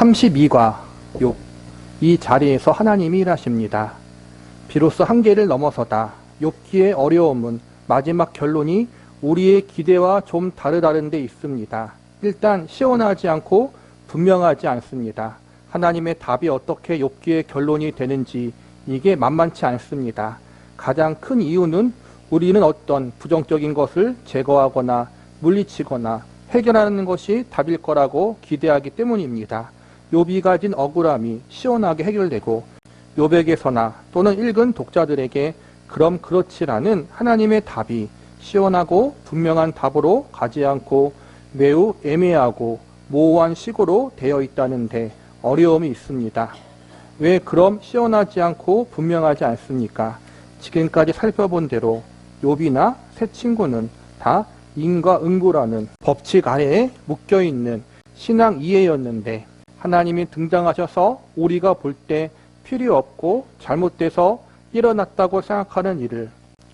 32과 6. 이 자리에서 하나님이 일하십니다. 비로소 한계를 넘어서다. 욥기의 어려움은 마지막 결론이 우리의 기대와 좀 다르다는 데 있습니다. 일단 시원하지 않고 분명하지 않습니다. 하나님의 답이 어떻게 욥기의 결론이 되는지 이게 만만치 않습니다. 가장 큰 이유는 우리는 어떤 부정적인 것을 제거하거나 물리치거나 해결하는 것이 답일 거라고 기대하기 때문입니다. 욥이 가진 억울함이 시원하게 해결되고 욥에게서나 또는 읽은 독자들에게 그럼 그렇지라는 하나님의 답이 시원하고 분명한 답으로 가지 않고 매우 애매하고 모호한 식으로 되어 있다는데 어려움이 있습니다. 왜 그럼 시원하지 않고 분명하지 않습니까? 지금까지 살펴본 대로 욥이나 세 친구는 다 인과응보라는 법칙 아래에 묶여있는 신앙 이해였는데 하나님이 등장하셔서 우리가 볼 때 필요 없고 잘못돼서 일어났다고 생각하는 일을,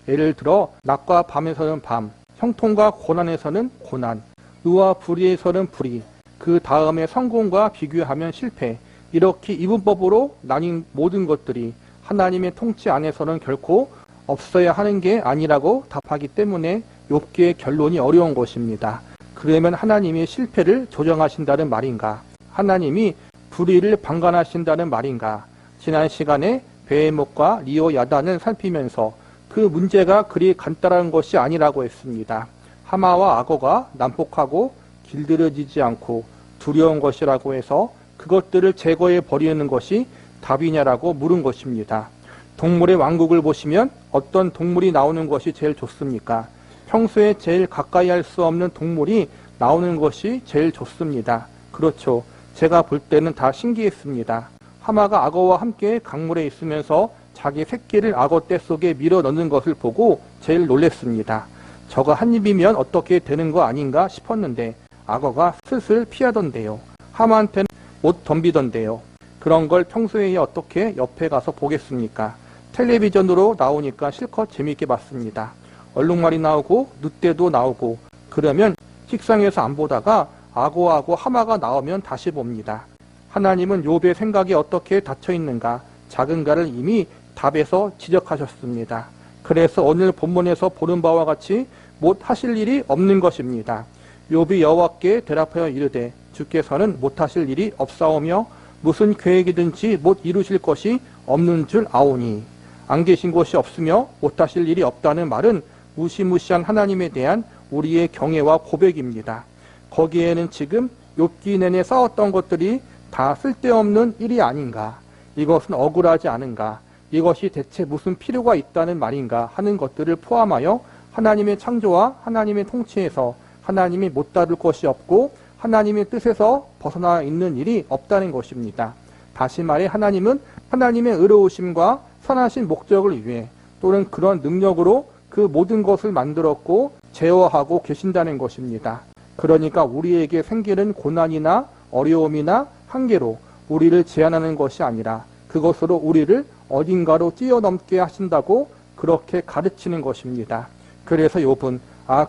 예를 들어 낮과 밤에서는 밤, 형통과 고난에서는 고난, 의와 불의에서는 불의, 그 다음에 성공과 비교하면 실패, 이렇게 이분법으로 나뉜 모든 것들이 하나님의 통치 안에서는 결코 없어야 하는 게 아니라고 답하기 때문에 욥기의 결론이 어려운 것입니다. 그러면 하나님이 실패를 조정하신다는 말인가? 하나님이 불의를 방관하신다는 말인가? 지난 시간에 베헤못과 리오야단을 살피면서 그 문제가 그리 간단한 것이 아니라고 했습니다. 하마와 악어가 난폭하고 길들여지지 않고 두려운 것이라고 해서 그것들을 제거해 버리는 것이 답이냐라고 물은 것입니다. 동물의 왕국을 보시면 어떤 동물이 나오는 것이 제일 좋습니까? 평소에 제일 가까이 할 수 없는 동물이 나오는 것이 제일 좋습니다. 그렇죠. 제가 볼 때는 다 신기했습니다. 하마가 악어와 함께 강물에 있으면서 자기 새끼를 악어 떼 속에 밀어 넣는 것을 보고 제일 놀랬습니다. 저거 한 입이면 어떻게 되는 거 아닌가 싶었는데 악어가 슬슬 피하던데요. 하마한테는 못 덤비던데요. 그런 걸 평소에 어떻게 옆에 가서 보겠습니까? 텔레비전으로 나오니까 실컷 재미있게 봤습니다. 얼룩말이 나오고 늑대도 나오고 그러면 식상에서 안 보다가 악어하고 하마가 나오면 다시 봅니다. 하나님은 욥의 생각이 어떻게 닫혀 있는가 작은가를 이미 답에서 지적하셨습니다. 그래서 오늘 본문에서 보는 바와 같이 못 하실 일이 없는 것입니다. 욥이 여호와께 대답하여 이르되 주께서는 못 하실 일이 없사오며 무슨 계획이든지 못 이루실 것이 없는 줄 아오니 안 계신 곳이 없으며 못 하실 일이 없다는 말은 무시무시한 하나님에 대한 우리의 경외와 고백입니다. 거기에는 지금 욥기 내내 싸웠던 것들이 다 쓸데없는 일이 아닌가, 이것은 억울하지 않은가, 이것이 대체 무슨 필요가 있다는 말인가 하는 것들을 포함하여 하나님의 창조와 하나님의 통치에서 하나님이 못 다룰 것이 없고 하나님의 뜻에서 벗어나 있는 일이 없다는 것입니다. 다시 말해 하나님은 하나님의 의로우심과 선하신 목적을 위해 또는 그런 능력으로 그 모든 것을 만들었고 제어하고 계신다는 것입니다. 그러니까 우리에게 생기는 고난이나 어려움이나 한계로 우리를 제한하는 것이 아니라 그것으로 우리를 어딘가로 뛰어넘게 하신다고 그렇게 가르치는 것입니다. 그래서 욥은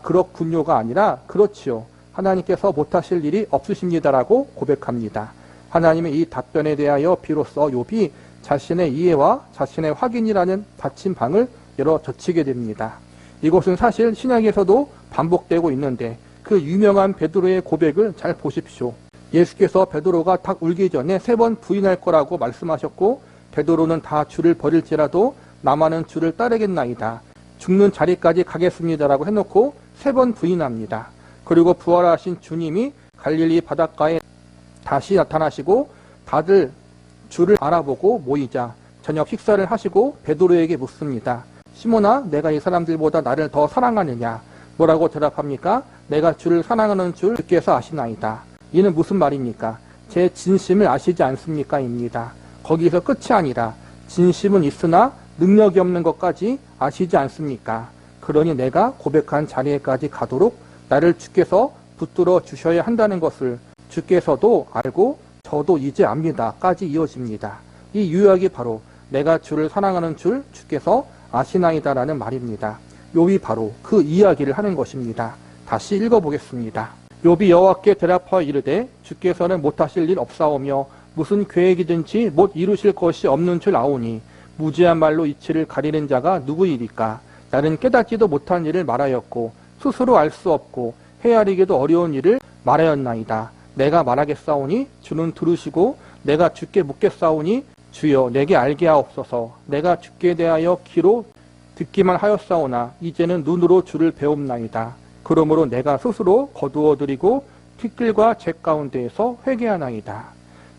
그렇군요가 아니라 그렇지요. 하나님께서 못하실 일이 없으십니다라고 고백합니다. 하나님의 이 답변에 대하여 비로소 욥이 자신의 이해와 자신의 확인이라는 닫힌 방을 열어 젖히게 됩니다. 이것은 사실 신약에서도 반복되고 있는데 그 유명한 베드로의 고백을 잘 보십시오. 예수께서 베드로가 닭 울기 전에 3번 부인할 거라고 말씀하셨고 베드로는 다 주를 버릴지라도 나만은 주를 따르겠나이다. 죽는 자리까지 가겠습니다라고 해놓고 3번 부인합니다. 그리고 부활하신 주님이 갈릴리 바닷가에 다시 나타나시고 다들 주를 알아보고 모이자 저녁 식사를 하시고 베드로에게 묻습니다. 시몬아, 내가 이 사람들보다 나를 더 사랑하느냐? 뭐라고 대답합니까? 내가 주를 사랑하는 줄 주께서 아시나이다. 이는 무슨 말입니까? 제 진심을 아시지 않습니까? 입니다. 거기서 끝이 아니라 진심은 있으나 능력이 없는 것까지 아시지 않습니까? 그러니 내가 고백한 자리에까지 가도록 나를 주께서 붙들어 주셔야 한다는 것을 주께서도 알고 저도 이제 압니다. 까지 이어집니다. 이 유약이 바로 내가 주를 사랑하는 줄 주께서 아시나이다라는 말입니다. 욥이 바로 그 이야기를 하는 것입니다. 다시 읽어보겠습니다. 욥이 여호와께 대답하여 이르되 주께서는 못하실 일 없사오며 무슨 계획이든지 못 이루실 것이 없는 줄 아오니 무지한 말로 이치를 가리는 자가 누구이리까? 나는 깨닫지도 못한 일을 말하였고 스스로 알 수 없고 헤아리기도 어려운 일을 말하였나이다. 내가 말하겠사오니 주는 들으시고 내가 주께 묻겠사오니 주여 내게 알게 하옵소서. 내가 주께 대하여 귀로 듣기만 하였사오나 이제는 눈으로 주를 배움나이다. 그러므로 내가 스스로 거두어드리고 티끌과 재 가운데에서 회개하나이다.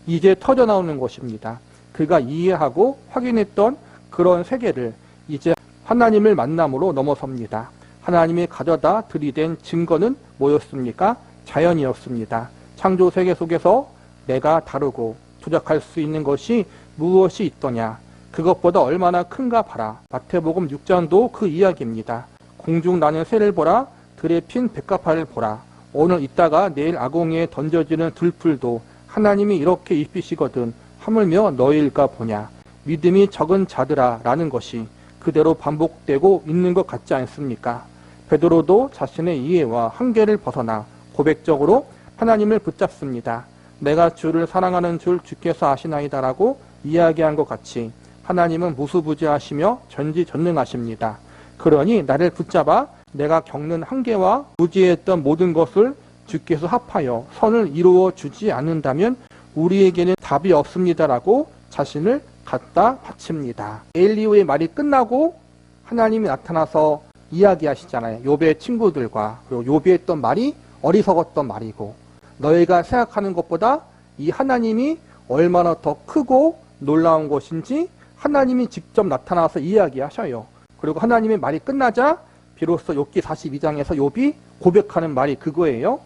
이제 터져나오는 것입니다. 그가 이해하고 확인했던 그런 세계를 이제 하나님을 만남으로 넘어섭니다. 하나님이 가져다 들이댄 증거는 뭐였습니까? 자연이었습니다. 창조 세계 속에서 내가 다루고 조작할 수 있는 것이 무엇이 있더냐? 그것보다 얼마나 큰가 봐라. 마태복음 6장도 그 이야기입니다. 공중 나는 새를 보라. 들에 핀 백합화를 보라. 오늘 있다가 내일 아궁이에 던져지는 들풀도 하나님이 이렇게 입히시거든 하물며 너희일까 보냐. 믿음이 적은 자들아 라는 것이 그대로 반복되고 있는 것 같지 않습니까? 베드로도 자신의 이해와 한계를 벗어나 고백적으로 하나님을 붙잡습니다. 내가 주를 사랑하는 줄 주께서 아시나이다라고 이야기한 것 같이 하나님은 무수부지하시며 전지전능하십니다. 그러니 나를 붙잡아 내가 겪는 한계와 무지했던 모든 것을 주께서 합하여 선을 이루어 주지 않는다면 우리에게는 답이 없습니다라고 자신을 갖다 바칩니다. 엘리후의 말이 끝나고 하나님이 나타나서 이야기하시잖아요. 욥의 친구들과. 그리고 욥이 했던 말이 어리석었던 말이고 너희가 생각하는 것보다 이 하나님이 얼마나 더 크고 놀라운 것인지 하나님이 직접 나타나서 이야기하셔요. 그리고 하나님의 말이 끝나자 비로소 욥기 42장에서 욥이 고백하는 말이 그거예요.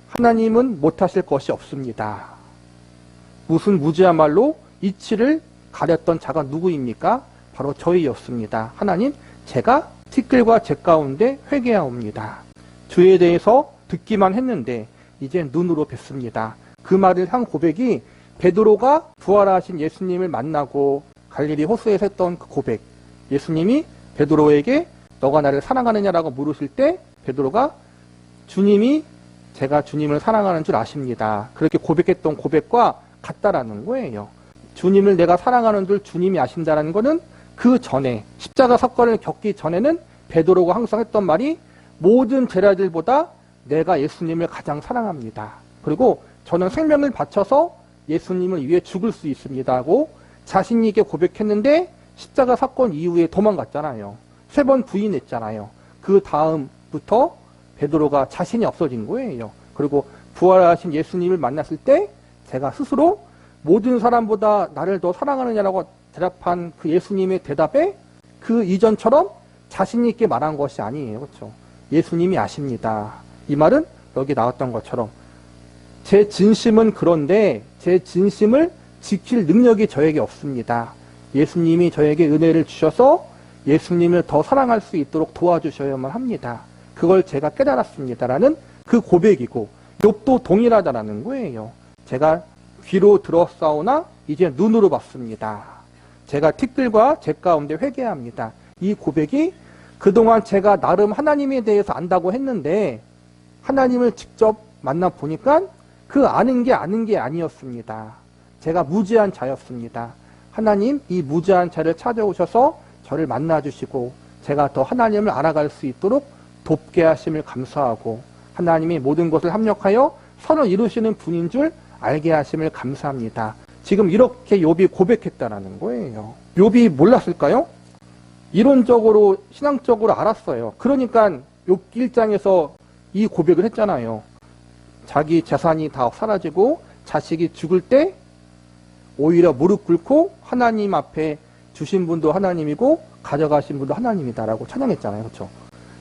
하나님은 못하실 것이 없습니다. 무슨 무지한 말로 이치를 가렸던 자가 누구입니까? 바로 저희였습니다. 하나님, 제가 티끌과 재 가운데 회개하옵니다. 주에 대해서 듣기만 했는데 이제 눈으로 뵀습니다. 그 말을 한 고백이 베드로가 부활하신 예수님을 만나고 갈릴리 호수에서 했던 그 고백. 예수님이 베드로에게 너가 나를 사랑하느냐라고 물으실 때 베드로가 주님이 제가 주님을 사랑하는 줄 아십니다. 그렇게 고백했던 고백과 같다라는 거예요. 주님을 내가 사랑하는 줄 주님이 아신다라는 거는 그 전에 십자가 사건을 겪기 전에는 베드로가 항상 했던 말이 모든 제자들보다 내가 예수님을 가장 사랑합니다. 그리고 저는 생명을 바쳐서 예수님을 위해 죽을 수 있습니다 하고 자신 있게 고백했는데 십자가 사건 이후에 도망갔잖아요. 3번 부인했잖아요. 그 다음부터 베드로가 자신이 없어진 거예요. 그리고 부활하신 예수님을 만났을 때 제가 스스로 모든 사람보다 나를 더 사랑하느냐라고 대답한 그 예수님의 대답에 그 이전처럼 자신 있게 말한 것이 아니에요. 그렇죠? 예수님이 아십니다. 이 말은 여기 나왔던 것처럼 제 진심은 그런데 제 진심을 지킬 능력이 저에게 없습니다. 예수님이 저에게 은혜를 주셔서 예수님을 더 사랑할 수 있도록 도와주셔야만 합니다. 그걸 제가 깨달았습니다라는 그 고백이고 욥도 동일하다라는 거예요. 제가 귀로 들었사오나 이제 눈으로 봤습니다. 제가 티끌과 재 가운데 회개합니다. 이 고백이 그동안 제가 나름 하나님에 대해서 안다고 했는데 하나님을 직접 만나보니까 그 아는 게 아니었습니다. 제가 무지한 자였습니다. 하나님 이 무지한 자를 찾아오셔서 저를 만나주시고 제가 더 하나님을 알아갈 수 있도록 돕게 하심을 감사하고 하나님이 모든 것을 합력하여 선을 이루시는 분인 줄 알게 하심을 감사합니다. 지금 이렇게 욥이 고백했다라는 거예요. 욥이 몰랐을까요? 이론적으로 신앙적으로 알았어요. 그러니까 욥기 1장에서 이 고백을 했잖아요. 자기 재산이 다 사라지고 자식이 죽을 때 오히려 무릎 꿇고 하나님 앞에 주신 분도 하나님이고 가져가신 분도 하나님이다라고 찬양했잖아요. 그렇죠?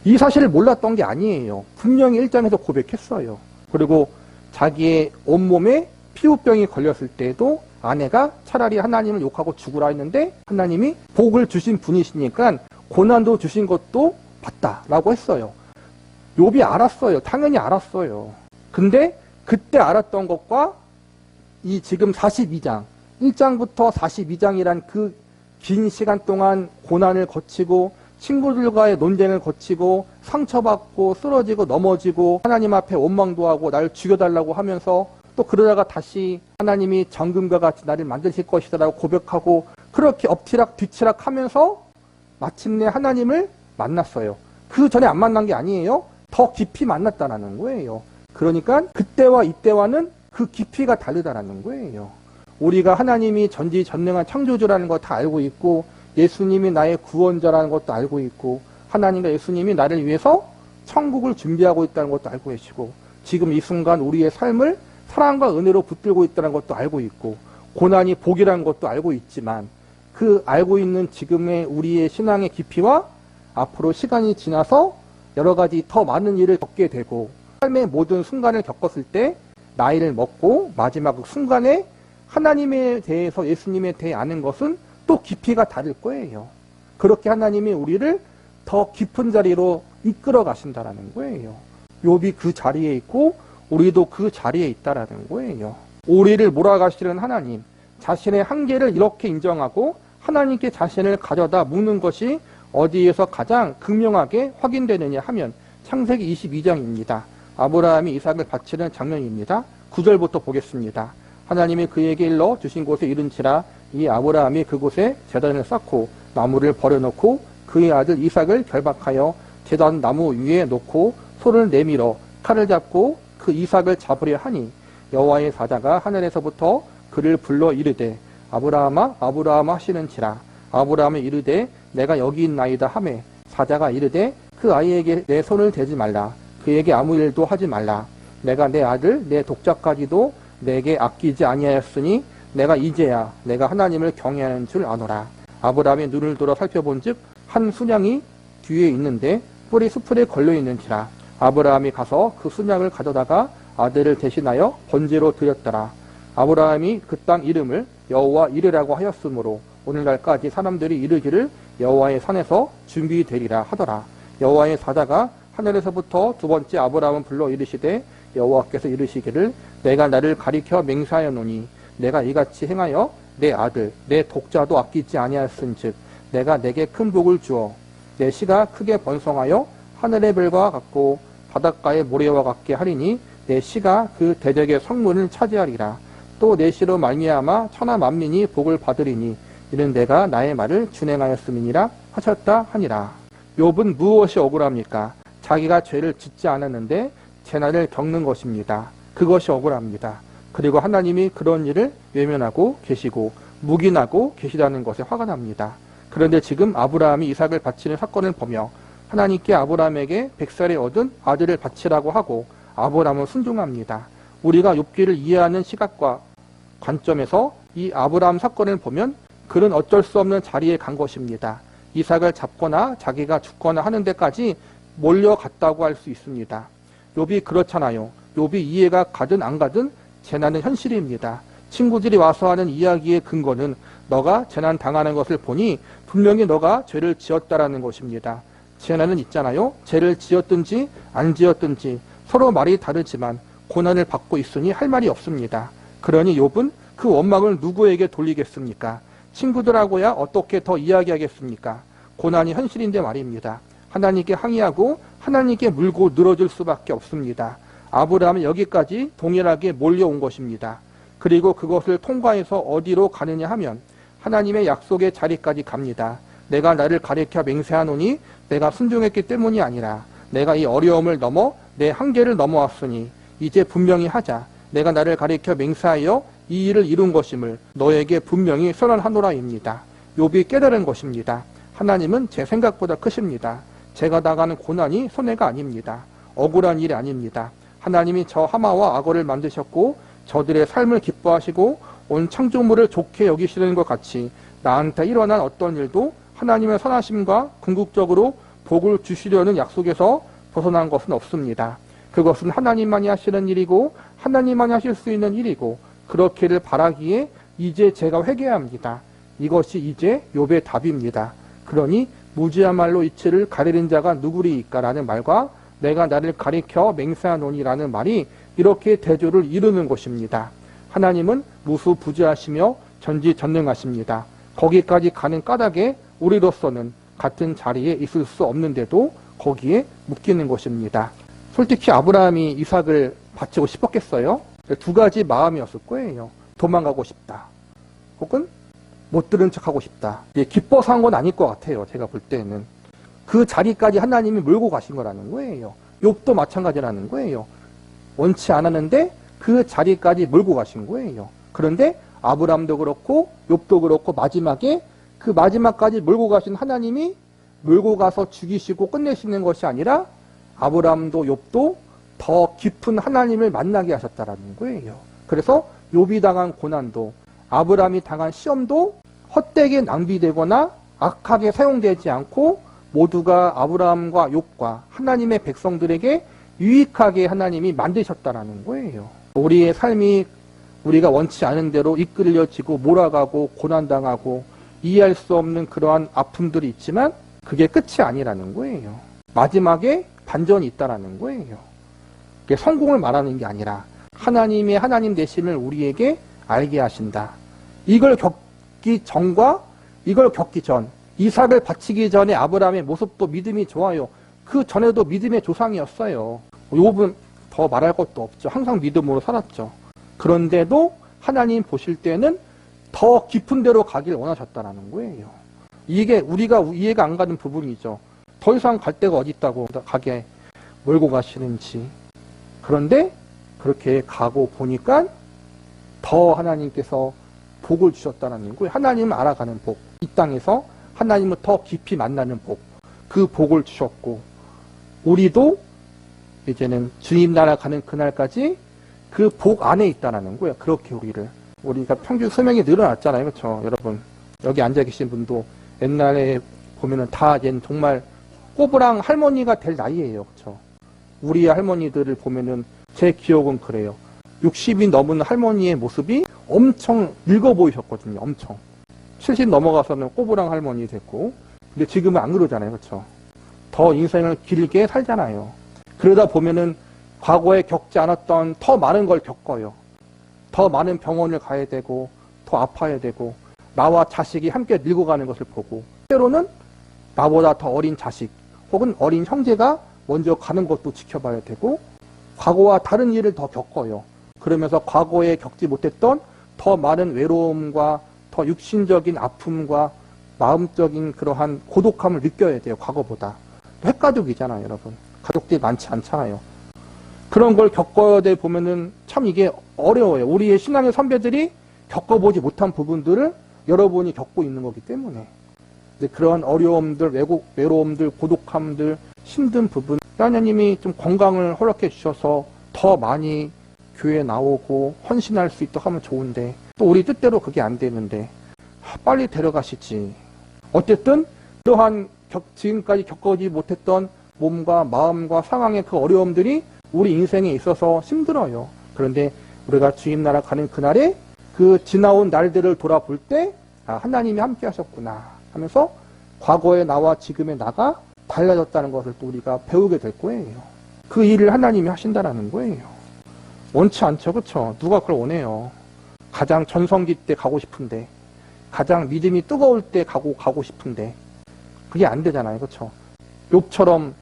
이 사실을 몰랐던 게 아니에요. 분명히 1장에서 고백했어요. 그리고 자기의 온몸에 피부병이 걸렸을 때도 아내가 차라리 하나님을 욕하고 죽으라 했는데 하나님이 복을 주신 분이시니까 고난도 주신 것도 봤다라고 했어요. 욥이 알았어요. 당연히 알았어요. 근데 그때 알았던 것과 이 지금 42장 1장부터 42장이란 그 긴 시간 동안 고난을 거치고 친구들과의 논쟁을 거치고 상처받고 쓰러지고 넘어지고 하나님 앞에 원망도 하고 나를 죽여달라고 하면서 또 그러다가 다시 하나님이 정금과 같이 나를 만드실 것이다라고 고백하고 그렇게 엎치락 뒤치락 하면서 마침내 하나님을 만났어요. 그 전에 안 만난 게 아니에요. 더 깊이 만났다라는 거예요. 그러니까 그때와 이때와는 그 깊이가 다르다라는 거예요. 우리가 하나님이 전지전능한 창조주라는 거 다 알고 있고 예수님이 나의 구원자라는 것도 알고 있고 하나님과 예수님이 나를 위해서 천국을 준비하고 있다는 것도 알고 계시고 지금 이 순간 우리의 삶을 사랑과 은혜로 붙들고 있다는 것도 알고 있고 고난이 복이라는 것도 알고 있지만 그 알고 있는 지금의 우리의 신앙의 깊이와 앞으로 시간이 지나서 여러 가지 더 많은 일을 겪게 되고 삶의 모든 순간을 겪었을 때 나이를 먹고 마지막 순간에 하나님에 대해서 예수님에 대해 아는 것은 또 깊이가 다를 거예요. 그렇게 하나님이 우리를 더 깊은 자리로 이끌어 가신다라는 거예요. 욥이 그 자리에 있고 우리도 그 자리에 있다라는 거예요. 우리를 몰아가시는 하나님, 자신의 한계를 이렇게 인정하고 하나님께 자신을 가져다 묻는 것이 어디에서 가장 극명하게 확인되느냐 하면 창세기 22장입니다. 아브라함이 이삭을 바치는 장면입니다. 9절부터 보겠습니다. 하나님이 그에게 일러 주신 곳에 이른지라 이 아브라함이 그곳에 제단을 쌓고 나무를 버려놓고 그의 아들 이삭을 결박하여 제단 나무 위에 놓고 손을 내밀어 칼을 잡고 그 이삭을 잡으려 하니 여호와의 사자가 하늘에서부터 그를 불러 이르되 아브라함아 아브라함아 하시는지라 아브라함이 이르되 내가 여기 있나이다 하매 사자가 이르되 그 아이에게 내 손을 대지 말라 그에게 아무 일도 하지 말라 내가 내 아들 내 독자까지도 내게 아끼지 아니하였으니 내가 이제야 내가 하나님을 경외하는 줄 아노라. 아브라함이 눈을 들어 살펴본즉 한 순양이 뒤에 있는데 뿔이 수풀에 걸려 있는지라 아브라함이 가서 그 순양을 가져다가 아들을 대신하여 번제로 드렸더라. 아브라함이 그 땅 이름을 여호와 이르라고 하였으므로 오늘날까지 사람들이 이르기를 여호와의 산에서 준비되리라 하더라. 여호와의 사자가 하늘에서부터 두 번째 아브라함을 불러 이르시되 여호와께서 이르시기를 내가 나를 가리켜 맹세하였노니 내가 이같이 행하여 내 아들 내 독자도 아끼지 아니하였은즉 내가 내게 큰 복을 주어 내 씨가 크게 번성하여 하늘의 별과 같고 바닷가의 모래와 같게 하리니 내 씨가 그 대적의 성문을 차지하리라. 또 내 씨로 말미암아 천하 만민이 복을 받으리니 이는 내가 나의 말을 준행하였음이니라 하셨다 하니라. 욥은 무엇이 억울합니까? 자기가 죄를 짓지 않았는데 재난을 겪는 것입니다. 그것이 억울합니다. 그리고 하나님이 그런 일을 외면하고 계시고 묵인하고 계시다는 것에 화가 납니다. 그런데 지금 아브라함이 이삭을 바치는 사건을 보며 하나님께 아브라함에게 100살에 얻은 아들을 바치라고 하고 아브라함은 순종합니다. 우리가 욥기를 이해하는 시각과 관점에서 이 아브라함 사건을 보면 그는 어쩔 수 없는 자리에 간 것입니다. 이삭을 잡거나 자기가 죽거나 하는 데까지 몰려갔다고 할 수 있습니다. 욥이 그렇잖아요. 욥이 이해가 가든 안 가든 재난은 현실입니다. 친구들이 와서 하는 이야기의 근거는 너가 재난 당하는 것을 보니 분명히 너가 죄를 지었다라는 것입니다. 재난은 있잖아요. 죄를 지었든지 안 지었든지 서로 말이 다르지만 고난을 받고 있으니 할 말이 없습니다. 그러니 욥은 그 원망을 누구에게 돌리겠습니까? 친구들하고야 어떻게 더 이야기하겠습니까? 고난이 현실인데 말입니다. 하나님께 항의하고 하나님께 물고 늘어질 수밖에 없습니다. 아브라함은 여기까지 동일하게 몰려온 것입니다. 그리고 그것을 통과해서 어디로 가느냐 하면 하나님의 약속의 자리까지 갑니다. 내가 나를 가리켜 맹세하노니 내가 순종했기 때문이 아니라 내가 이 어려움을 넘어 내 한계를 넘어왔으니 이제 분명히 하자. 내가 나를 가리켜 맹세하여 이 일을 이룬 것임을 너에게 분명히 선언하노라입니다. 욥이 깨달은 것입니다. 하나님은 제 생각보다 크십니다. 제가 나가는 고난이 손해가 아닙니다. 억울한 일이 아닙니다. 하나님이 저 하마와 악어를 만드셨고 저들의 삶을 기뻐하시고 온 창조물을 좋게 여기시는 것 같이 나한테 일어난 어떤 일도 하나님의 선하심과 궁극적으로 복을 주시려는 약속에서 벗어난 것은 없습니다. 그것은 하나님만이 하시는 일이고 하나님만이 하실 수 있는 일이고 그렇기를 바라기에 이제 제가 회개합니다. 이것이 이제 욥의 답입니다. 그러니 무지야말로 이치를 가리는 자가 누구리이까라는 말과 내가 나를 가리켜 맹세하노니라는 말이 이렇게 대조를 이루는 것입니다. 하나님은 무수부지하시며 전지전능하십니다. 거기까지 가는 까닭에 우리로서는 같은 자리에 있을 수 없는데도 거기에 묶이는 것입니다. 솔직히 아브라함이 이삭을 바치고 싶었겠어요? 두 가지 마음이었을 거예요. 도망가고 싶다. 혹은 못 들은 척하고 싶다. 기뻐서 한 건 아닐 것 같아요. 제가 볼 때는. 그 자리까지 하나님이 몰고 가신 거라는 거예요. 욥도 마찬가지라는 거예요. 원치 않았는데 그 자리까지 몰고 가신 거예요. 그런데 아브라함도 그렇고 욥도 그렇고 마지막에 그 마지막까지 몰고 가신 하나님이 몰고 가서 죽이시고 끝내시는 것이 아니라 아브라함도 욥도 더 깊은 하나님을 만나게 하셨다라는 거예요. 그래서 욥이 당한 고난도 아브라함이 당한 시험도 헛되게 낭비되거나 악하게 사용되지 않고 모두가 아브라함과 욥과 하나님의 백성들에게 유익하게 하나님이 만드셨다라는 거예요. 우리의 삶이 우리가 원치 않은 대로 이끌려지고 몰아가고 고난당하고 이해할 수 없는 그러한 아픔들이 있지만 그게 끝이 아니라는 거예요. 마지막에 반전이 있다라는 거예요. 그게 성공을 말하는 게 아니라 하나님의 하나님 되심을 우리에게 알게 하신다. 이걸 겪기 전과 이걸 겪기 전, 이삭을 바치기 전에 아브라함의 모습도 믿음이 좋아요. 그 전에도 믿음의 조상이었어요. 욥은 더 말할 것도 없죠. 항상 믿음으로 살았죠. 그런데도 하나님 보실 때는 더 깊은 데로 가길 원하셨다는 거예요. 이게 우리가 이해가 안 가는 부분이죠. 더 이상 갈 데가 어디 있다고 가게 몰고 가시는지. 그런데 그렇게 가고 보니까 더 하나님께서 복을 주셨다는 거예요. 하나님을 알아가는 복. 이 땅에서 하나님을 더 깊이 만나는 복. 그 복을 주셨고 우리도 이제는 주님 나라 가는 그날까지 그 복 안에 있다는 거예요. 그렇게 우리가 평균 수명이 늘어났잖아요. 그렇죠? 여러분 여기 앉아 계신 분도 옛날에 보면은 다 이제 정말 꼬부랑 할머니가 될 나이예요. 그렇죠? 우리 할머니들을 보면은 제 기억은 그래요. 60이 넘은 할머니의 모습이 엄청 늙어 보이셨거든요. 엄청. 70 넘어가서는 꼬부랑 할머니 됐고 근데 지금은 안 그러잖아요. 그렇죠? 더 인생을 길게 살잖아요. 그러다 보면은 과거에 겪지 않았던 더 많은 걸 겪어요. 더 많은 병원을 가야 되고 더 아파야 되고 나와 자식이 함께 늙어가는 것을 보고 때로는 나보다 더 어린 자식 혹은 어린 형제가 먼저 가는 것도 지켜봐야 되고 과거와 다른 일을 더 겪어요. 그러면서 과거에 겪지 못했던 더 많은 외로움과 더 육신적인 아픔과 마음적인 그러한 고독함을 느껴야 돼요. 과거보다. 핵가족이잖아요. 여러분. 가족들이 많지 않잖아요. 그런 걸 겪어야 돼 보면은 참 이게 어려워요. 우리의 신앙의 선배들이 겪어보지 못한 부분들을 여러분이 겪고 있는 거기 때문에. 근데 그런 어려움들, 외로움들, 고독함들, 힘든 부분, 하나님이 좀 건강을 허락해 주셔서 더 많이 교회 나오고 헌신할 수 있도록 하면 좋은데 또 우리 뜻대로 그게 안 되는데 빨리 데려가시지. 어쨌든 또한 지금까지 겪어지 못했던 몸과 마음과 상황의 그 어려움들이 우리 인생에 있어서 힘들어요. 그런데 우리가 주님 나라 가는 그날에 그 지나온 날들을 돌아볼 때 하나님이 함께 하셨구나 하면서 과거의 나와 지금의 나가 달라졌다는 것을 또 우리가 배우게 될 거예요. 그 일을 하나님이 하신다는 거예요. 원치 않죠. 그렇죠? 누가 그걸 원해요. 가장 전성기 때 가고 싶은데 가장 믿음이 뜨거울 때 가고 싶은데 그게 안 되잖아요. 그렇죠? 욥처럼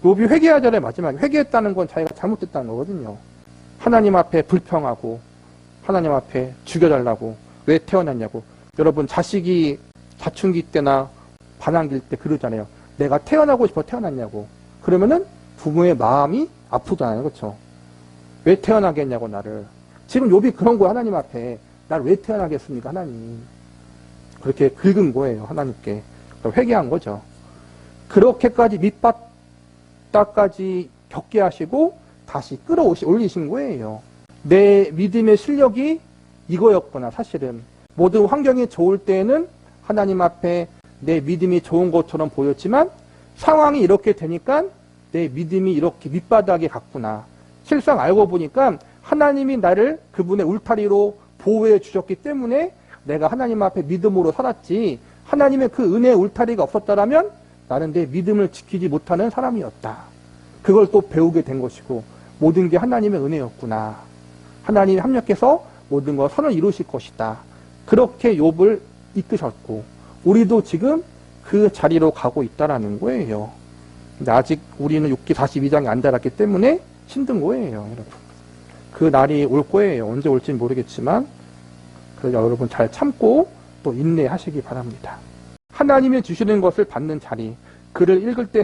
욥이 회개하자에 마지막에 회개했다는 건 자기가 잘못됐다는 거거든요. 하나님 앞에 불평하고 하나님 앞에 죽여달라고 왜 태어났냐고. 여러분 자식이 사춘기 때나 반항기일 때 그러잖아요. 내가 태어나고 싶어 태어났냐고. 그러면은 부모의 마음이 아프잖아요. 그렇죠? 왜 태어나겠냐고 나를. 지금 욥이 그런 거예요. 하나님 앞에. 나를 왜 태어나겠습니까 하나님. 그렇게 긁은 거예요. 하나님께. 회개한 거죠. 그렇게까지 밑바닥까지 겪게 하시고 다시 올리신 거예요. 내 믿음의 실력이 이거였구나. 사실은 모든 환경이 좋을 때에는 하나님 앞에 내 믿음이 좋은 것처럼 보였지만 상황이 이렇게 되니까 내 믿음이 이렇게 밑바닥에 갔구나. 실상 알고 보니까 하나님이 나를 그분의 울타리로 보호해 주셨기 때문에 내가 하나님 앞에 믿음으로 살았지, 하나님의 그 은혜의 울타리가 없었다라면 나는 내 믿음을 지키지 못하는 사람이었다. 그걸 또 배우게 된 것이고 모든 게 하나님의 은혜였구나. 하나님이 합력해서 모든 걸 선을 이루실 것이다. 그렇게 욥을 이끄셨고 우리도 지금 그 자리로 가고 있다라는 거예요. 근데 아직 우리는 6기 42장이 안 자랐기 때문에 힘든 거예요, 여러분. 그 날이 올 거예요. 언제 올지는 모르겠지만, 그래서 여러분 잘 참고 또 인내하시기 바랍니다. 하나님이 주시는 것을 받는 자리, 글을 읽을 때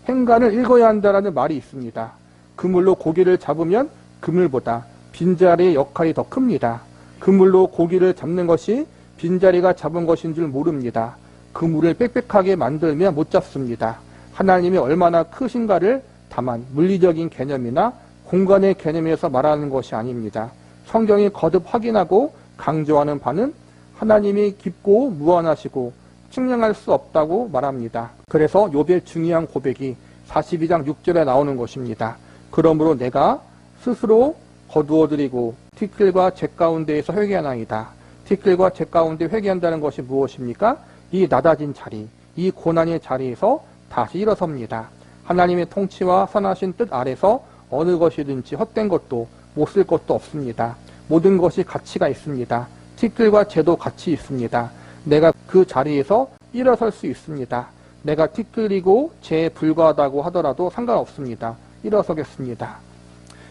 행간을 읽어야 한다라는 말이 있습니다. 그물로 고기를 잡으면 그물보다 빈자리의 역할이 더 큽니다. 그물로 고기를 잡는 것이 빈자리가 잡은 것인 줄 모릅니다. 그물을 빽빽하게 만들면 못 잡습니다. 하나님이 얼마나 크신가를 다만 물리적인 개념이나 공간의 개념에서 말하는 것이 아닙니다. 성경이 거듭 확인하고 강조하는 바는 하나님이 깊고 무한하시고 측량할 수 없다고 말합니다. 그래서 욥의 중요한 고백이 42장 6절에 나오는 것입니다. 그러므로 내가 스스로 거두어드리고 티끌과 재 가운데에서 회개하나이다. 티끌과 재 가운데 회개한다는 것이 무엇입니까? 이 낮아진 자리, 이 고난의 자리에서 다시 일어섭니다. 하나님의 통치와 선하신 뜻 아래서 어느 것이든지 헛된 것도 못 쓸 것도 없습니다. 모든 것이 가치가 있습니다. 티끌과 재도 가치 있습니다. 내가 그 자리에서 일어설 수 있습니다. 내가 티끌이고 재에 불과하다고 하더라도 상관없습니다. 일어서겠습니다.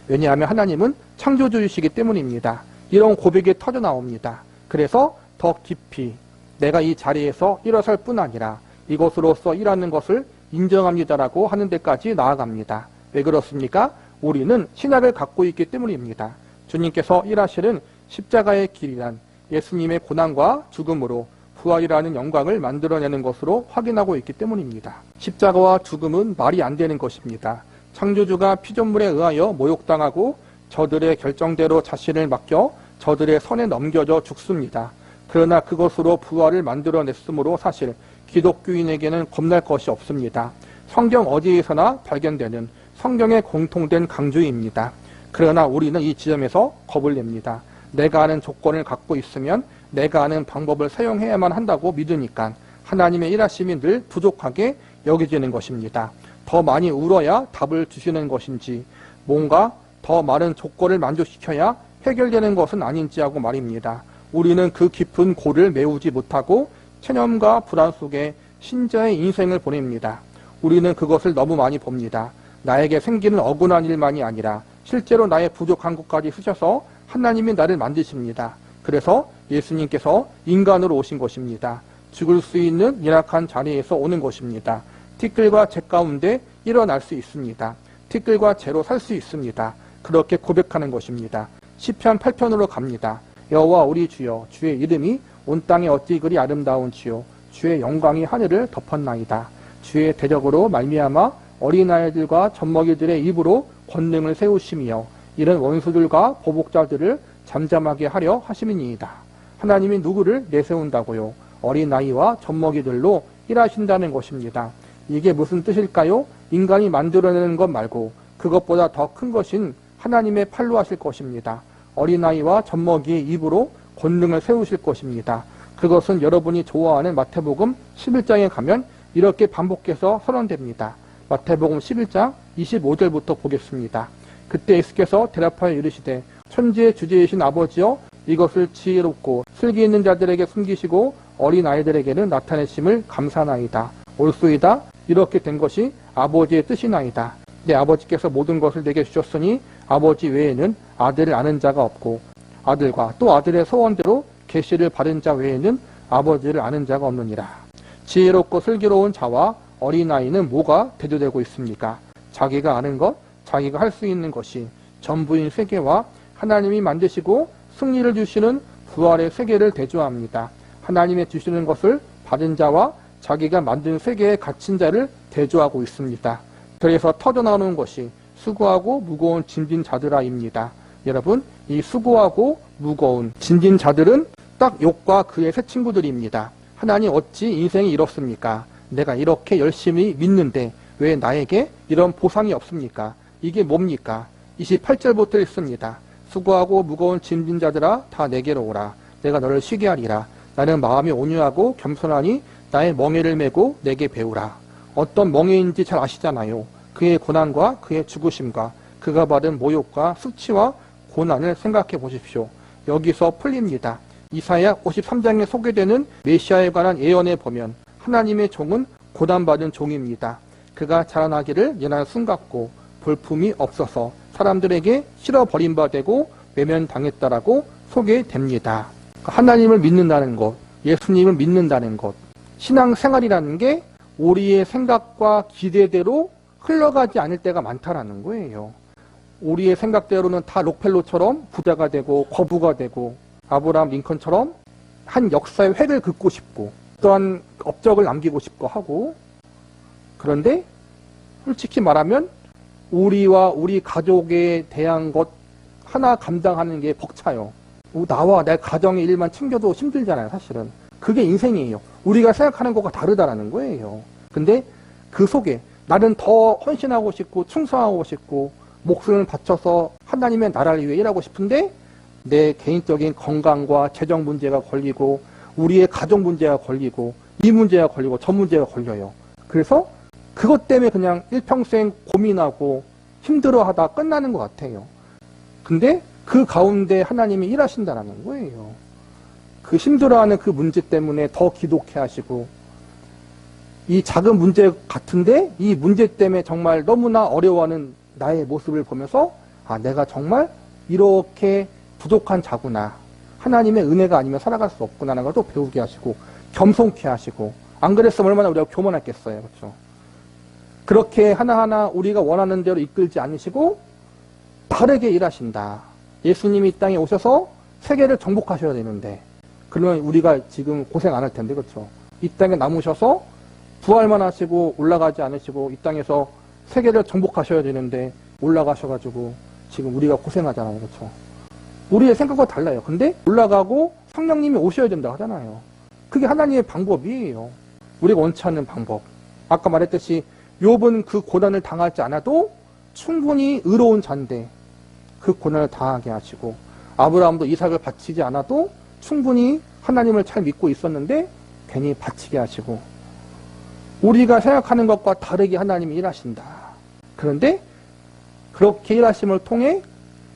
왜냐하면 하나님은 창조주이시기 때문입니다. 이런 고백이 터져 나옵니다. 그래서 더 깊이 내가 이 자리에서 일어설 뿐 아니라 이것으로서 일하는 것을 인정합니다라고 하는 데까지 나아갑니다. 왜 그렇습니까? 우리는 신약을 갖고 있기 때문입니다. 주님께서 일하시는 십자가의 길이란 예수님의 고난과 죽음으로 부활이라는 영광을 만들어내는 것으로 확인하고 있기 때문입니다. 십자가와 죽음은 말이 안 되는 것입니다. 창조주가 피조물에 의하여 모욕당하고 저들의 결정대로 자신을 맡겨 저들의 선에 넘겨져 죽습니다. 그러나 그것으로 부활을 만들어냈으므로 사실 기독교인에게는 겁날 것이 없습니다. 성경 어디에서나 발견되는 성경의 공통된 강조입니다. 그러나 우리는 이 지점에서 겁을 냅니다. 내가 아는 조건을 갖고 있으면 내가 아는 방법을 사용해야만 한다고 믿으니까 하나님의 일하심이 늘 부족하게 여겨지는 것입니다. 더 많이 울어야 답을 주시는 것인지 뭔가 더 많은 조건을 만족시켜야 해결되는 것은 아닌지 하고 말입니다. 우리는 그 깊은 골을 메우지 못하고 체념과 불안 속에 신자의 인생을 보냅니다. 우리는 그것을 너무 많이 봅니다. 나에게 생기는 억울한 일만이 아니라 실제로 나의 부족한 것까지 쓰셔서 하나님이 나를 만드십니다. 그래서 예수님께서 인간으로 오신 것입니다. 죽을 수 있는 열악한 자리에서 오는 것입니다. 티끌과 재 가운데 일어날 수 있습니다. 티끌과 재로 살 수 있습니다. 그렇게 고백하는 것입니다. 시편 8편으로 갑니다. 여호와 우리 주여, 주의 이름이 온 땅에 어찌 그리 아름다운 주요, 주의 영광이 하늘을 덮었나이다. 주의 대적으로 말미암아 어린아이들과 젖먹이들의 입으로 권능을 세우시며 이런 원수들과 보복자들을 잠잠하게 하려 하심이니이다. 하나님이 누구를 내세운다고요? 어린아이와 젖먹이들로 일하신다는 것입니다. 이게 무슨 뜻일까요? 인간이 만들어내는 것 말고 그것보다 더 큰 것인 하나님의 팔로 하실 것입니다. 어린아이와 젖먹이의 입으로 권능을 세우실 것입니다. 그것은 여러분이 좋아하는 마태복음 11장에 가면 이렇게 반복해서 선언됩니다. 마태복음 11장 25절부터 보겠습니다. 그때 예수께서 대답하여 이르시되 천지의 주제이신 아버지여 이것을 지혜롭고 슬기 있는 자들에게 숨기시고 어린아이들에게는 나타내심을 감사나이다. 옳소이다. 이렇게 된 것이 아버지의 뜻이나이다. 내 아버지께서 모든 것을 내게 주셨으니 아버지 외에는 아들을 아는 자가 없고 아들과 또 아들의 소원대로 계시를 받은 자 외에는 아버지를 아는 자가 없느니라. 지혜롭고 슬기로운 자와 어린아이는 뭐가 대조되고 있습니까? 자기가 아는 것, 자기가 할 수 있는 것이 전부인 세계와 하나님이 만드시고 승리를 주시는 부활의 세계를 대조합니다. 하나님의 주시는 것을 받은 자와 자기가 만든 세계에 갇힌 자를 대조하고 있습니다. 그래서 터져나오는 것이 수고하고 무거운 짐진 자들아입니다. 여러분, 이 수고하고 무거운 짐진 자들은 딱 욥과 그의 세 친구들입니다. 하나님 어찌 인생이 이렇습니까? 내가 이렇게 열심히 믿는데 왜 나에게 이런 보상이 없습니까? 이게 뭡니까? 28절부터 읽습니다. 수고하고 무거운 짐진 자들아 다 내게로 오라. 내가 너를 쉬게 하리라. 나는 마음이 온유하고 겸손하니 나의 멍에를 메고 내게 배우라. 어떤 멍에인지 잘 아시잖아요. 그의 고난과 그의 죽으심과 그가 받은 모욕과 수치와 고난을 생각해 보십시오. 여기서 풀립니다. 이사야 53장에 소개되는 메시아에 관한 예언에 보면 하나님의 종은 고난받은 종입니다. 그가 자라나기를 연한 순 같고 볼품이 없어서 사람들에게 실어버림받고 외면당했다라고 소개됩니다. 하나님을 믿는다는 것, 예수님을 믿는다는 것, 신앙생활이라는 게 우리의 생각과 기대대로 흘러가지 않을 때가 많다라는 거예요. 우리의 생각대로는 다 록펠로처럼 부자가 되고 거부가 되고 아브라함 링컨처럼 한 역사의 획을 긋고 싶고 어떠한 업적을 남기고 싶고 하고, 그런데 솔직히 말하면 우리와 우리 가족에 대한 것 하나 감당하는 게 벅차요. 나와 내 가정의 일만 챙겨도 힘들잖아요, 사실은. 그게 인생이에요. 우리가 생각하는 것과 다르다라는 거예요. 근데 그 속에 나는 더 헌신하고 싶고 충성하고 싶고 목숨을 바쳐서 하나님의 나라를 위해 일하고 싶은데 내 개인적인 건강과 재정 문제가 걸리고 우리의 가족 문제가 걸리고 이 문제가 걸리고 저 문제가 걸려요. 그래서 그것 때문에 그냥 일평생 고민하고 힘들어하다 끝나는 것 같아요. 근데 그 가운데 하나님이 일하신다는 거예요. 그 힘들어하는 그 문제 때문에 더 기독해 하시고, 이 작은 문제 같은데 이 문제 때문에 정말 너무나 어려워하는 나의 모습을 보면서 내가 정말 이렇게 부족한 자구나, 하나님의 은혜가 아니면 살아갈 수 없구나라는 걸 또 배우게 하시고 겸손케 하시고, 안 그랬으면 얼마나 우리가 교만했겠어요. 그렇죠? 그렇게 하나하나 우리가 원하는 대로 이끌지 않으시고 다르게 일하신다. 예수님이 이 땅에 오셔서 세계를 정복하셔야 되는데 그러면 우리가 지금 고생 안 할 텐데, 그렇죠? 이 땅에 남으셔서 부활만 하시고 올라가지 않으시고 이 땅에서 세계를 정복하셔야 되는데 올라가셔가지고 지금 우리가 고생하잖아요, 그렇죠? 우리의 생각과 달라요. 근데 올라가고 성령님이 오셔야 된다 하잖아요. 그게 하나님의 방법이에요. 우리가 원치 않는 방법. 아까 말했듯이 욥은 그 고난을 당하지 않아도 충분히 의로운 자인데 그 고난을 당하게 하시고, 아브라함도 이삭을 바치지 않아도 충분히 하나님을 잘 믿고 있었는데 괜히 바치게 하시고, 우리가 생각하는 것과 다르게 하나님이 일하신다. 그런데 그렇게 일하심을 통해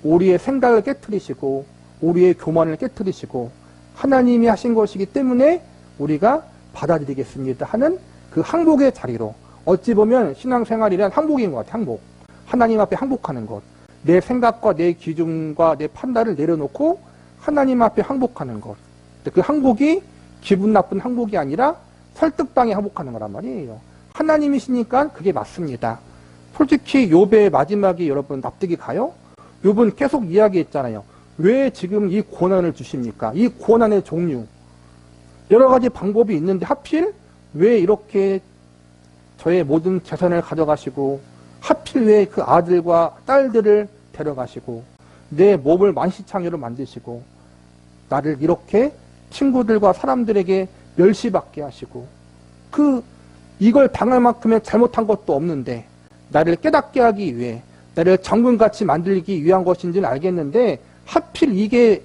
우리의 생각을 깨트리시고 우리의 교만을 깨트리시고 하나님이 하신 것이기 때문에 우리가 받아들이겠습니다 하는 그 항복의 자리로, 어찌 보면 신앙생활이란 항복인 것 같아요. 항복. 하나님 앞에 항복하는 것. 내 생각과 내 기준과 내 판단을 내려놓고 하나님 앞에 항복하는 것. 그 항복이 기분 나쁜 항복이 아니라 설득당해 항복하는 거란 말이에요. 하나님이시니까 그게 맞습니다. 솔직히 욥의 마지막이 여러분 납득이 가요? 욥은 계속 이야기했잖아요. 왜 지금 이 고난을 주십니까? 이 고난의 종류. 여러 가지 방법이 있는데 하필 왜 이렇게 저의 모든 재산을 가져가시고 하필 왜 그 아들과 딸들을 데려가시고 내 몸을 만시창이로 만드시고 나를 이렇게 친구들과 사람들에게 멸시받게 하시고 이걸 당할 만큼의 잘못한 것도 없는데 나를 깨닫게 하기 위해 나를 정금같이 만들기 위한 것인지는 알겠는데 하필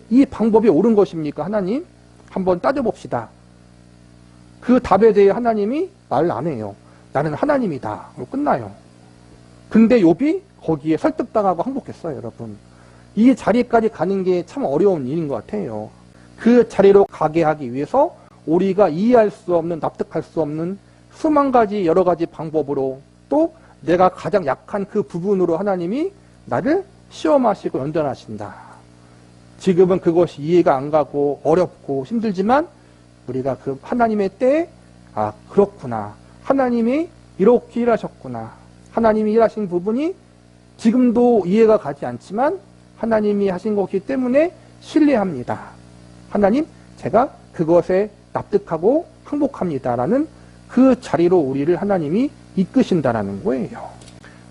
이 방법이 옳은 것입니까? 하나님? 한번 따져봅시다. 그 답에 대해 하나님이 말을 안 해요. 나는 하나님이다. 끝나요. 근데 욥이 거기에 설득당하고 항복했어요, 여러분. 이 자리까지 가는 게 참 어려운 일인 것 같아요. 그 자리로 가게 하기 위해서 우리가 이해할 수 없는, 납득할 수 없는 수만 가지 여러 가지 방법으로 또 내가 가장 약한 그 부분으로 하나님이 나를 시험하시고 연단하신다. 지금은 그것이 이해가 안 가고 어렵고 힘들지만 우리가 그 하나님의 때에 그렇구나. 하나님이 이렇게 일하셨구나. 하나님이 일하신 부분이 지금도 이해가 가지 않지만 하나님이 하신 것이기 때문에 신뢰합니다. 하나님, 제가 그것에 납득하고 항복합니다라는 그 자리로 우리를 하나님이 이끄신다라는 거예요.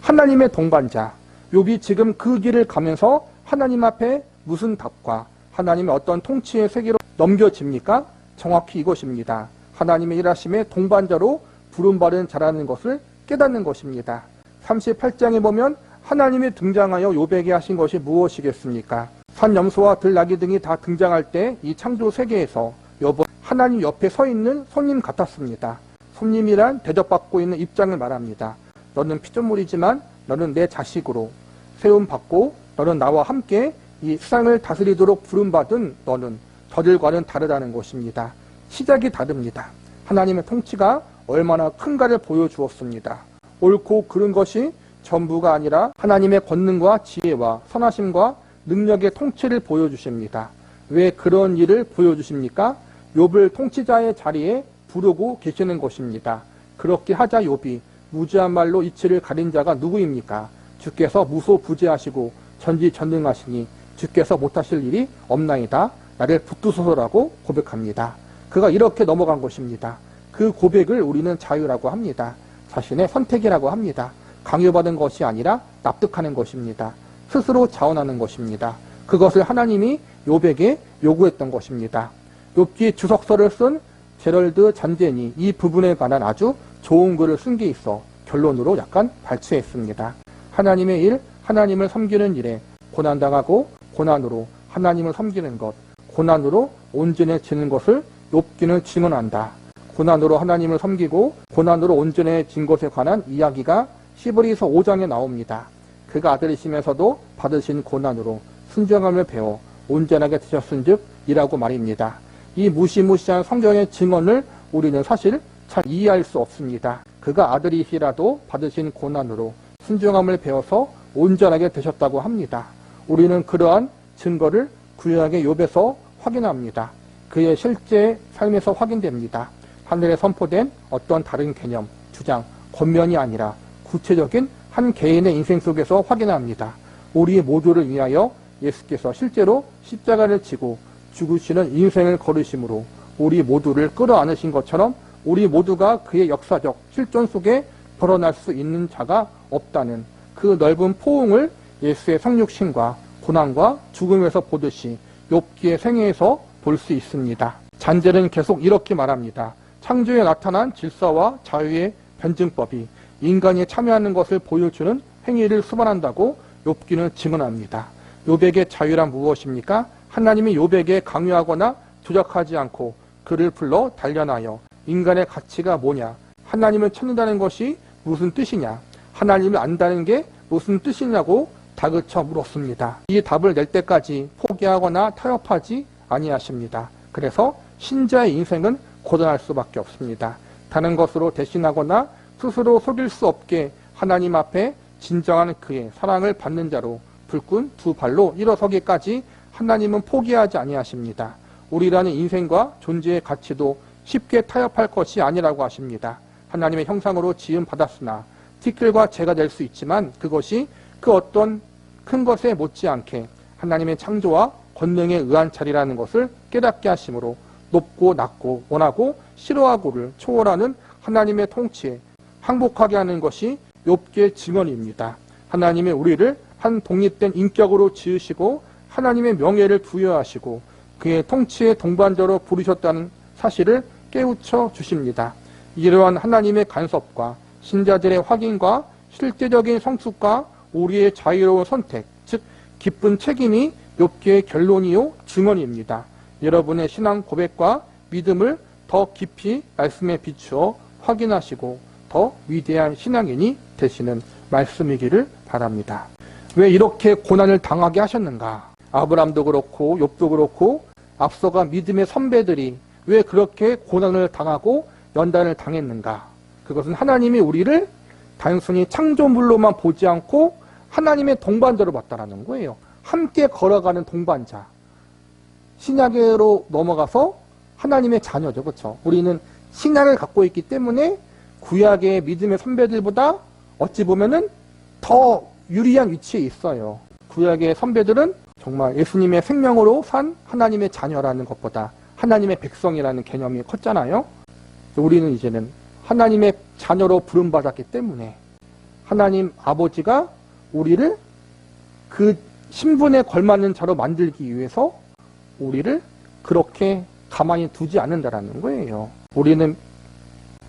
하나님의 동반자, 욥이 지금 그 길을 가면서 하나님 앞에 무슨 답과 하나님의 어떤 통치의 세계로 넘겨집니까? 정확히 이것입니다. 하나님의 일하심의 동반자로 부름받은 자라는 것을 깨닫는 것입니다. 38장에 보면 하나님이 등장하여 욥에게 하신 것이 무엇이겠습니까? 산 염소와 들나귀 등이 다 등장할 때 이 창조 세계에서 욥은 하나님 옆에 서 있는 손님 같았습니다. 손님이란 대접받고 있는 입장을 말합니다. 너는 피조물이지만 너는 내 자식으로 세움받고 너는 나와 함께 이 세상을 다스리도록 부름받은 너는 저들과는 다르다는 것입니다. 시작이 다릅니다. 하나님의 통치가 얼마나 큰가를 보여주었습니다. 옳고 그른 것이 전부가 아니라 하나님의 권능과 지혜와 선하심과 능력의 통치를 보여주십니다. 왜 그런 일을 보여주십니까? 욥을 통치자의 자리에 부르고 계시는 것입니다. 그렇게 하자 욥이 무지한 말로 이치를 가린 자가 누구입니까? 주께서 무소부재하시고 전지전능하시니 주께서 못하실 일이 없나이다. 나를 붙드소서라고 고백합니다. 그가 이렇게 넘어간 것입니다. 그 고백을 우리는 자유라고 합니다. 자신의 선택이라고 합니다. 강요받은 것이 아니라 납득하는 것입니다. 스스로 자원하는 것입니다. 그것을 하나님이 욥에게 요구했던 것입니다. 욥기 주석서를 쓴 제럴드 잔제니 이 부분에 관한 아주 좋은 글을 쓴 게 있어 결론으로 약간 발췌했습니다. 하나님의 일, 하나님을 섬기는 일에 고난당하고 고난으로 하나님을 섬기는 것, 고난으로 온전해지는 것을 욥기는 증언한다. 고난으로 하나님을 섬기고 고난으로 온전해진 것에 관한 이야기가 히브리서 5장에 나옵니다. 그가 아들이시면서도 받으신 고난으로 순종함을 배워 온전하게 되셨은즉 이라고 말입니다. 이 무시무시한 성경의 증언을 우리는 사실 잘 이해할 수 없습니다. 그가 아들이시라도 받으신 고난으로 순종함을 배워서 온전하게 되셨다고 합니다. 우리는 그러한 증거를 구약의 욥에서 확인합니다. 그의 실제 삶에서 확인됩니다. 하늘에 선포된 어떤 다른 개념, 주장, 권면이 아니라 구체적인 한 개인의 인생 속에서 확인합니다. 우리 모두를 위하여 예수께서 실제로 십자가를 지고 죽으시는 인생을 걸으심으로 우리 모두를 끌어안으신 것처럼 우리 모두가 그의 역사적 실존 속에 벗어날 수 있는 자가 없다는 그 넓은 포옹을 예수의 성육신과 고난과 죽음에서 보듯이 욥기의 생애에서 볼 수 있습니다. 잔젤은 계속 이렇게 말합니다. 창조에 나타난 질서와 자유의 변증법이 인간이 참여하는 것을 보여주는 행위를 수반한다고 욥기는 증언합니다. 욥에게 자유란 무엇입니까? 하나님이 욥에게 강요하거나 조작하지 않고 그를 불러 단련하여 인간의 가치가 뭐냐? 하나님을 찾는다는 것이 무슨 뜻이냐? 하나님을 안다는 게 무슨 뜻이냐고 다그쳐 물었습니다. 이 답을 낼 때까지 포기하거나 타협하지 아니하십니다. 그래서 신자의 인생은 고단할 수밖에 없습니다. 다른 것으로 대신하거나 스스로 속일 수 없게 하나님 앞에 진정한 그의 사랑을 받는 자로 불끈 두 발로 일어서기까지 하나님은 포기하지 아니하십니다. 우리라는 인생과 존재의 가치도 쉽게 타협할 것이 아니라고 하십니다. 하나님의 형상으로 지음 받았으나 티끌과 재가 될 수 있지만 그것이 그 어떤 큰 것에 못지않게 하나님의 창조와 권능에 의한 자리라는 것을 깨닫게 하심으로 높고 낮고 원하고 싫어하고를 초월하는 하나님의 통치에 항복하게 하는 것이 욥기의 증언입니다. 하나님의 우리를 한 독립된 인격으로 지으시고 하나님의 명예를 부여하시고 그의 통치의 동반자로 부르셨다는 사실을 깨우쳐 주십니다. 이러한 하나님의 간섭과 신자들의 확인과 실제적인 성숙과 우리의 자유로운 선택, 즉 기쁜 책임이 욥기의 결론이요 증언입니다. 여러분의 신앙 고백과 믿음을 더 깊이 말씀에 비추어 확인하시고 더 위대한 신앙인이 되시는 말씀이기를 바랍니다. 왜 이렇게 고난을 당하게 하셨는가? 아브람도 그렇고 욥도 그렇고 앞서가 믿음의 선배들이 왜 그렇게 고난을 당하고 연단을 당했는가? 그것은 하나님이 우리를 단순히 창조물로만 보지 않고 하나님의 동반자로 봤다라는 거예요. 함께 걸어가는 동반자. 신약으로 넘어가서 하나님의 자녀죠. 그렇죠? 우리는 신약을 갖고 있기 때문에 구약의 믿음의 선배들보다 어찌 보면은 더 유리한 위치에 있어요. 구약의 선배들은 정말 예수님의 생명으로 산 하나님의 자녀라는 것보다 하나님의 백성이라는 개념이 컸잖아요. 우리는 이제는 하나님의 자녀로 부름받았기 때문에 하나님 아버지가 우리를 그 신분에 걸맞는 자로 만들기 위해서 우리를 그렇게 가만히 두지 않는다라는 거예요. 우리는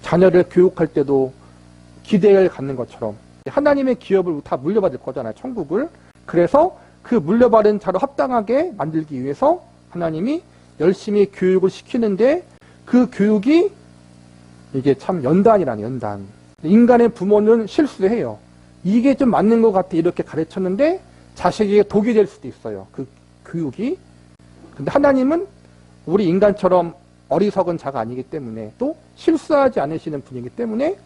자녀를 교육할 때도 기대를 갖는 것처럼 하나님의 기업을 다 물려받을 거잖아요. 천국을. 그래서 그 물려받은 자로 합당하게 만들기 위해서 하나님이 열심히 교육을 시키는데 그 교육이 이게 참 연단이라는 연단. 인간의 부모는 실수해요. 이게 좀 맞는 것 같아 이렇게 가르쳤는데 자식에게 독이 될 수도 있어요. 그 교육이. 근데 하나님은 우리 인간처럼 어리석은 자가 아니기 때문에 또 실수하지 않으시는 분이기 때문에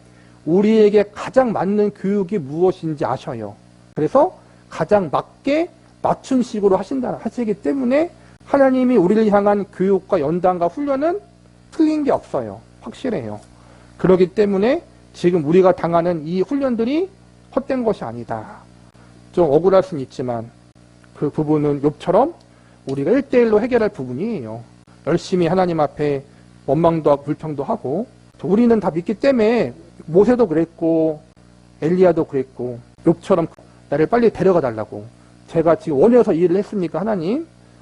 우리에게 가장 맞는 교육이 무엇인지 아셔요. 그래서 가장 맞게 맞춤식으로 하시기 때문에 하나님이 우리를 향한 교육과 연단과 훈련은 틀린 게 없어요. 확실해요. 그렇기 때문에 지금 우리가 당하는 이 훈련들이 헛된 것이 아니다. 좀 억울할 수는 있지만 그 부분은 욥처럼 우리가 1대1로 해결할 부분이에요. 열심히 하나님 앞에 원망도 하고 불평도 하고 우리는 다 믿기 때문에 모세도 그랬고 엘리야도 그랬고 욥처럼 나를 빨리 데려가 달라고. 제가 지금 원해서 일을 했습니까?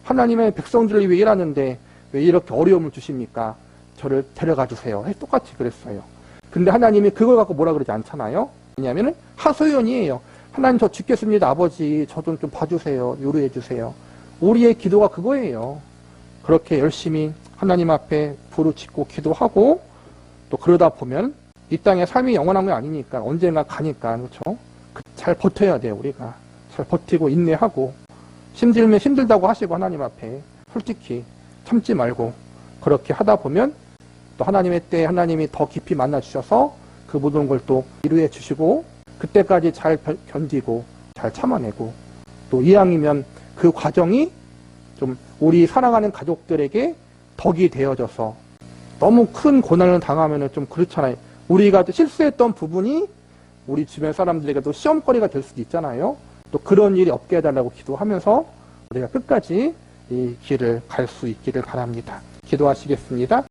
하나님의 백성들을 위해 일하는데 왜 이렇게 어려움을 주십니까? 저를 데려가 주세요. 똑같이 그랬어요. 근데 하나님이 그걸 갖고 뭐라 그러지 않잖아요. 왜냐하면 하소연이에요. 하나님 저 죽겠습니다. 아버지 저 좀 봐주세요. 요리해 주세요. 우리의 기도가 그거예요. 그렇게 열심히 하나님 앞에 부르짖고 기도하고 또 그러다 보면 이 땅의 삶이 영원한 게 아니니까 언젠가 가니까 그렇죠. 잘 버텨야 돼요. 우리가 잘 버티고 인내하고 힘들면 힘들다고 하시고 하나님 앞에 솔직히 참지 말고 그렇게 하다 보면 또 하나님의 때에 하나님이 더 깊이 만나 주셔서 그 모든 걸 또 이루어 주시고 그때까지 잘 견디고 잘 참아내고 또 이왕이면 그 과정이 좀 우리 사랑하는 가족들에게 덕이 되어져서 너무 큰 고난을 당하면 좀 그렇잖아요. 우리가 실수했던 부분이 우리 주변 사람들에게도 시험거리가 될 수도 있잖아요. 또 그런 일이 없게 해달라고 기도하면서 우리가 끝까지 이 길을 갈 수 있기를 바랍니다. 기도하시겠습니다.